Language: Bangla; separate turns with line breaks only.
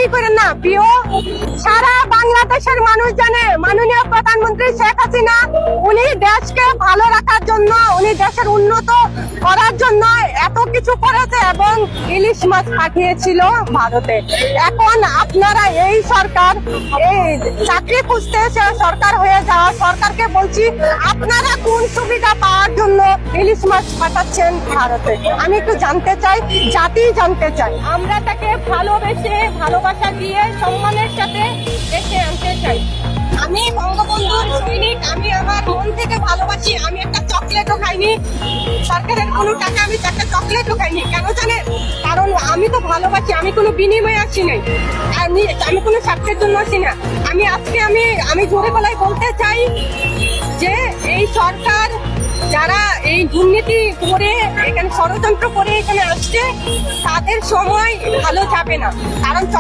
মনেই করেন না প্রিয়, সারা বাংলাদেশের মানুষ জানে মাননীয় প্রধানমন্ত্রী শেখ হাসিনা উনি দেশকে ভালো রাখার জন্য, উনি দেশের উন্নত করার জন্য এত কিছু করেছে এবং ইলিশ মাছ পাঠিয়েছিল ভারতে। এখন আপনারা এই সরকার, এই চাকরি খুঁজতে এসে সরকার হয়ে যাওয়া সরকারকে বলছি, আপনারা কোন সুবিধা পাওয়ার জন্য ইলিশ মাছ পাঠাচ্ছেন ভারতে? আমি একটু জানতে চাই, জাতি জানতে চাই। আমরা তাকে ভালোবেসে, ভালোবাসা দিয়ে, সম্মানের সাথে দেশে আনতে চাই। আমি বঙ্গবন্ধুর সৈনিক, আমি আমার মন থেকে ভালোবাসি। আমি একটা চকলেটও খাইনি, সরকারের কোনো টাকা আমি একটা চকলেটও খাইনি। কেন জানেন? কারণ আমি তো ভালোবাসি, আমি কোনো বিনিময়ে আসি নাই, আমি কোনো স্বার্থের জন্য আসি না। আমি জোরে গলায় বলতে চাই যে এই সরকার যারা এই দুর্নীতি করে, এখানে ষড়যন্ত্র করে এখানে আসছে, তাদের সময় ভালো যাবে না। কারণ